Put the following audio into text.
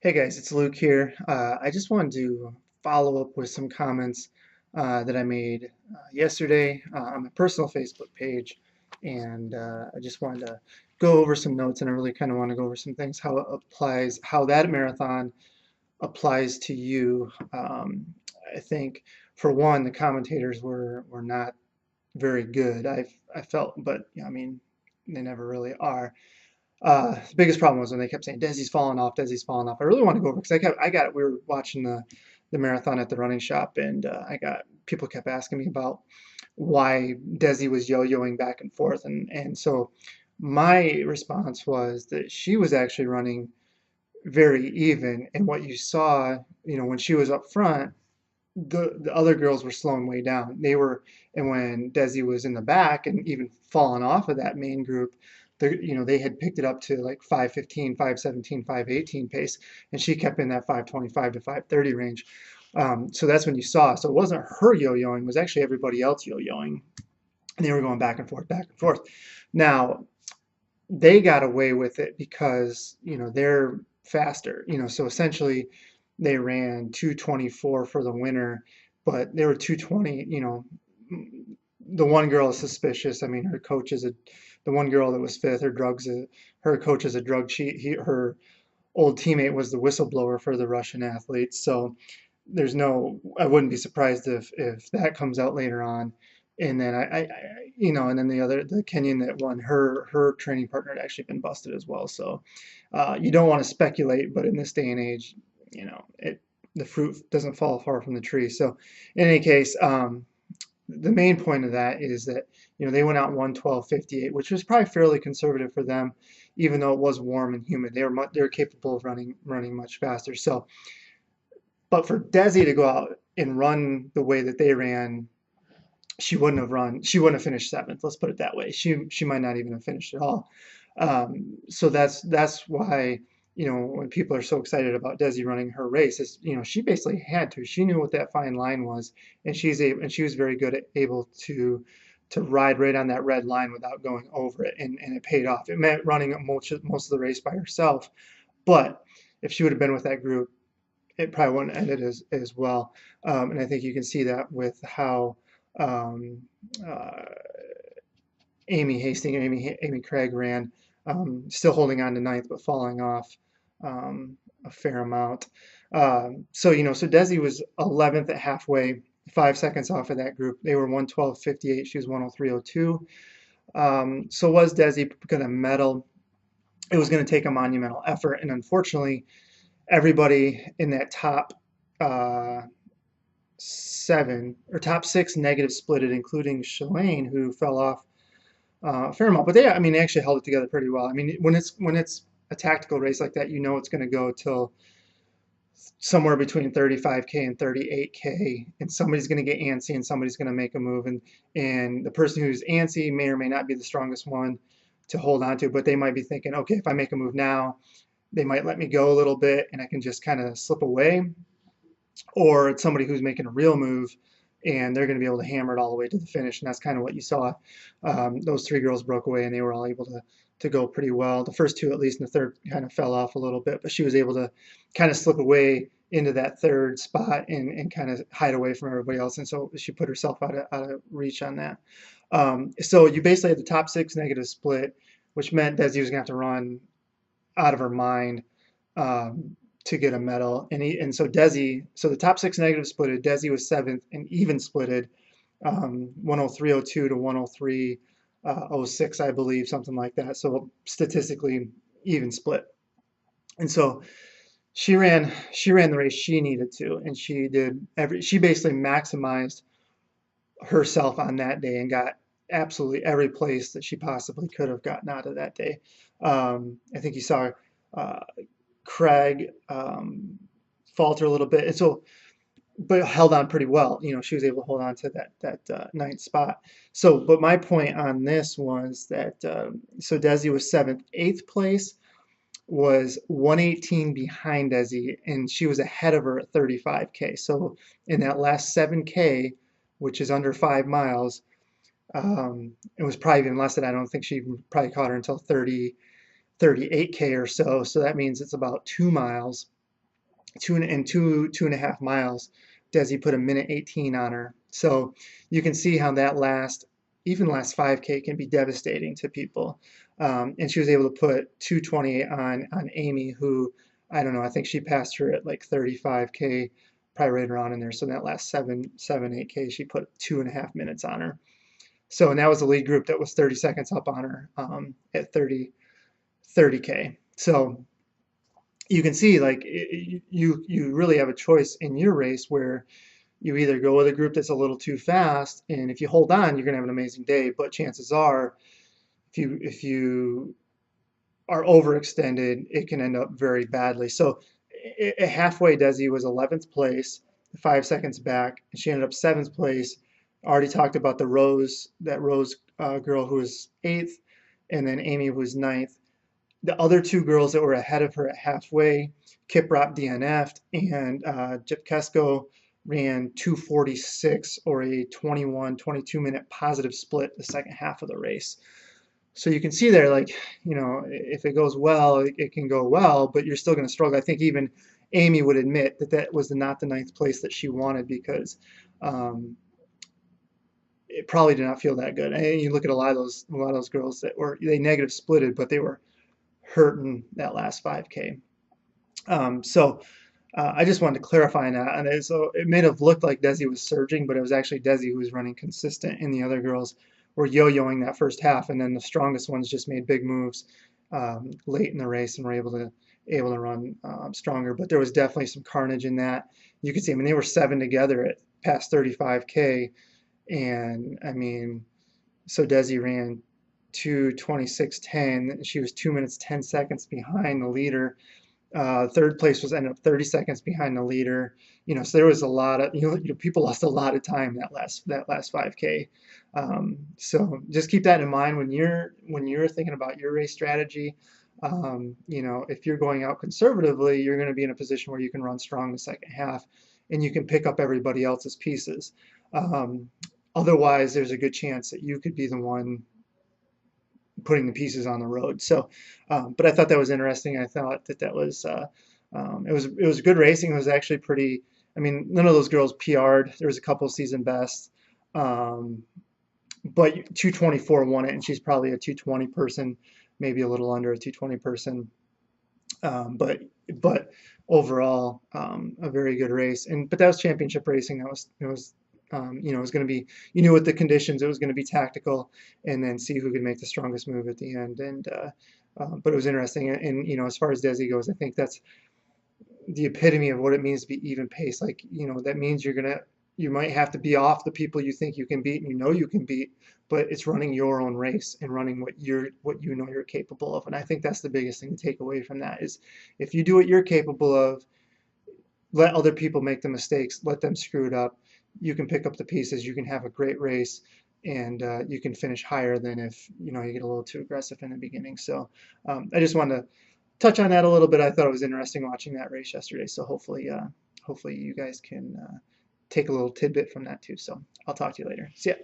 Hey guys, it's Luke here. I just wanted to follow up with some comments that I made yesterday on my personal Facebook page, and I just wanted to go over some notes, and I really kind of want to go over some things how that marathon applies to you. I think for one, the commentators were not very good. I felt, but yeah, I mean, they never really are. The biggest problem was when they kept saying Desi's falling off, Desi's falling off. I really want to go over because we were watching the marathon at the running shop, and people kept asking me about why Desi was yo-yoing back and forth, and so my response was that she was actually running very even, and what you saw, when she was up front, the other girls were slowing way down. And when Desi was in the back and even falling off of that main group, they had picked it up to like 5:15, 5:17, 5:18 pace, and she kept in that 5:25 to 5:30 range. So that's when you saw. So it wasn't her yo-yoing; it was actually everybody else yo-yoing, and they were going back and forth, back and forth. Now they got away with it because they're faster. So essentially they ran 2:24 for the winner, but they were 2:20. The one girl is suspicious. I mean, the one girl that was fifth. Her coach is a drug cheat. Her old teammate was the whistleblower for the Russian athletes. So I wouldn't be surprised if that comes out later on. And then and then the Kenyan that won, her training partner had actually been busted as well. So you don't want to speculate, but in this day and age, the fruit doesn't fall far from the tree. So in any case, the main point of that is that they went out 1:12:58, which was probably fairly conservative for them, even though it was warm and humid. They were capable of running much faster. So, but for Desi to go out and run the way that they ran, she wouldn't have run. She wouldn't have finished seventh. Let's put it that way. She might not even have finished at all. So that's why when people are so excited about Desi running her race, is she basically had to. She knew what that fine line was, and she was very good at able to ride right on that red line without going over it, and it paid off. It meant running most of the race by herself, but if she would have been with that group, it probably wouldn't have ended as well. And I think you can see that with how um, uh, Amy Craig ran, still holding on to ninth, but falling off a fair amount. So Desi was 11th at halfway, 5 seconds off of that group. They were 1:12:58. She was 1:03:02. So was Desi going to medal? It was going to take a monumental effort, and unfortunately, everybody in that uh, top six negative splitted, including Shalane, who fell off a fair amount. But they actually held it together pretty well. I mean, when it's a tactical race like that, it's going to go till somewhere between 35K and 38K, and somebody's going to get antsy and somebody's going to make a move, and the person who's antsy may or may not be the strongest one to hold on to, but they might be thinking, okay, if I make a move now, they might let me go a little bit and I can just kind of slip away, or it's somebody who's making a real move and they're going to be able to hammer it all the way to the finish. And that's kind of what you saw. Those three girls broke away and they were all able to go pretty well. The first two, at least, and the third kind of fell off a little bit, but she was able to kind of slip away into that third spot and kind of hide away from everybody else. And so she put herself out of reach on that. So you basically had the top six negative split, which meant Desi was going to have to run out of her mind to get a medal. So the top six negative splitted. Desi was seventh and even splitted, 1:03:02 to 1:03:06, I believe, something like that. So statistically even split. And so she ran the race she needed to, and she basically maximized herself on that day and got absolutely every place that she possibly could have gotten out of that day. I think you saw uh, Craig falter a little bit, and so but held on pretty well. She was able to hold on to that ninth spot. So, but my point on this was that so Desi was seventh, eighth place was 118 behind Desi, and she was ahead of her at 35K. So in that last 7K, which is under 5 miles, it was probably even less than I don't think she probably caught her until 38K or so. So that means it's about 2 miles. two and a half miles, Desi put a minute 18 on her. So you can see how that even last 5K can be devastating to people. And she was able to put 2:28 on Amy, who, I don't know, I think she passed her at like 35K, probably right around in there. So in that last 8K, she put 2.5 minutes on her. So, and that was the lead group that was 30 seconds up on her at 30K. So you can see like you really have a choice in your race where you either go with a group that's a little too fast, and if you hold on, you're going to have an amazing day. But chances are, if you are overextended, it can end up very badly. So halfway, Desi was 11th place, 5 seconds back, and she ended up 7th place. Already talked about that Rose girl who was 8th, and then Amy was 9th. The other two girls that were ahead of her at halfway, Kiprop DNF'd, and Jepkesko ran 2:46 or a 22 minute positive split the second half of the race. So you can see there, like, if it goes well, it can go well, but you're still going to struggle. I think even Amy would admit that that was not the 9th place that she wanted because um, it probably did not feel that good. And you look at a lot of those girls that they negative splitted, but they were hurting that last 5K. So I just wanted to clarify on that. And so it may have looked like Desi was surging, but it was actually Desi who was running consistent, and the other girls were yo-yoing that first half, and then the strongest ones just made big moves late in the race and were able to run stronger. But there was definitely some carnage in that. You could see, I mean, they were 7 together at past 35K, and I mean, so Desi ran 2:26.10. She was 2 minutes 10 seconds behind the leader. Third place was ended up 30 seconds behind the leader. So there was a lot of people lost a lot of time that last 5K. So just keep that in mind when you're thinking about your race strategy. If you're going out conservatively, you're going to be in a position where you can run strong the second half, and you can pick up everybody else's pieces. Um, Otherwise, there's a good chance that you could be the one putting the pieces on the road. So, but I thought that was interesting. I thought that was it was good racing. It was actually pretty. I mean, none of those girls PR'd. There was a couple season bests, um, but 2:24 won it, and she's probably a 2:20 person, maybe a little under a 2:20 person. But overall, a very good race. But that was championship racing. It was going to be, with the conditions, it was going to be tactical, and then see who could make the strongest move at the end. But it was interesting. And as far as Desi goes, I think that's the epitome of what it means to be even pace. Like, that means you might have to be off the people you think you can beat, and you can beat, but it's running your own race and running what you're capable of. And I think that's the biggest thing to take away from that is if you do what you're capable of, let other people make the mistakes, let them screw it up. You can pick up the pieces, you can have a great race, and you can finish higher than if you get a little too aggressive in the beginning. So I just wanted to touch on that a little bit. I thought it was interesting watching that race yesterday. So hopefully you guys can take a little tidbit from that too. So I'll talk to you later. See ya.